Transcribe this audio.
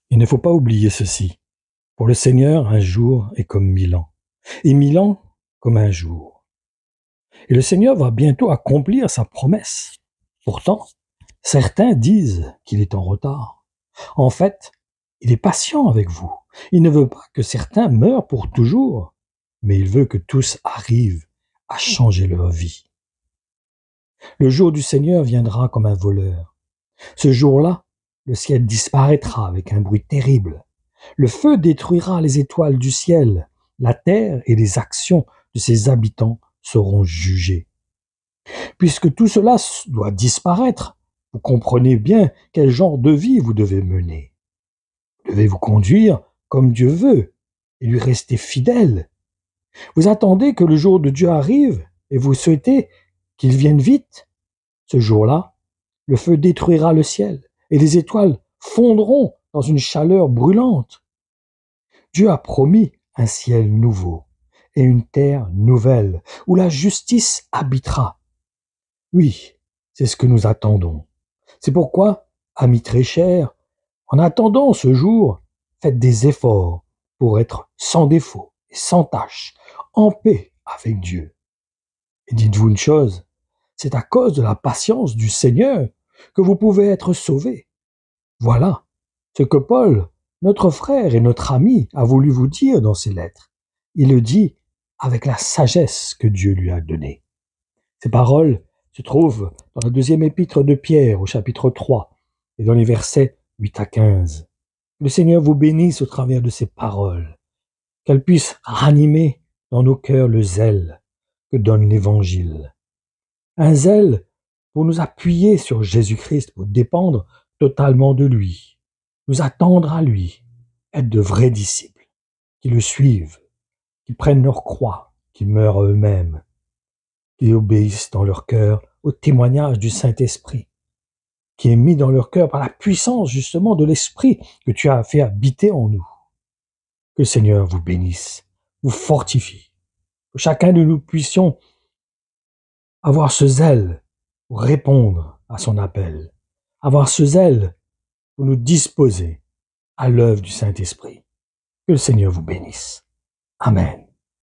Il ne faut pas oublier ceci. Pour le Seigneur, un jour est comme 1000 ans, et 1000 ans comme un jour. Et le Seigneur va bientôt accomplir sa promesse. Pourtant, certains disent qu'il est en retard. En fait, il est patient avec vous. Il ne veut pas que certains meurent pour toujours, mais il veut que tous arrivent à changer leur vie. Le jour du Seigneur viendra comme un voleur. Ce jour-là, le ciel disparaîtra avec un bruit terrible. Le feu détruira les étoiles du ciel. La terre et les actions de ses habitants seront jugées. Puisque tout cela doit disparaître, vous comprenez bien quel genre de vie vous devez mener. Vous devez vous conduire comme Dieu veut et lui rester fidèle. Vous attendez que le jour de Dieu arrive et vous souhaitez qu'il vienne vite. Ce jour-là, le feu détruira le ciel et les étoiles fondront dans une chaleur brûlante. Dieu a promis un ciel nouveau et une terre nouvelle où la justice habitera. Oui, c'est ce que nous attendons. C'est pourquoi, amis très chers, en attendant ce jour, faites des efforts pour être sans défaut et sans tache, en paix avec Dieu. Et dites-vous une chose, c'est à cause de la patience du Seigneur que vous pouvez être sauvés. Voilà ce que Paul, notre frère et notre ami, a voulu vous dire dans ses lettres. Il le dit avec la sagesse que Dieu lui a donnée. Ces paroles se trouvent dans la deuxième épître de Pierre au chapitre 3 et dans les versets 8 à 15. Le Seigneur vous bénisse au travers de ces paroles, qu'elles puissent ranimer dans nos cœurs le zèle que donne l'Évangile. Un zèle pour nous appuyer sur Jésus-Christ, pour dépendre totalement de lui, nous attendre à lui, être de vrais disciples, qui le suivent, qui prennent leur croix, qui meurent à eux-mêmes, qui obéissent dans leur cœur au témoignage du Saint-Esprit, qui est mis dans leur cœur par la puissance justement de l'Esprit que tu as fait habiter en nous. Que le Seigneur vous bénisse, vous fortifie, que chacun de nous puissions avoir ce zèle pour répondre à son appel, avoir ce zèle pour nous disposer à l'œuvre du Saint-Esprit. Que le Seigneur vous bénisse. Amen.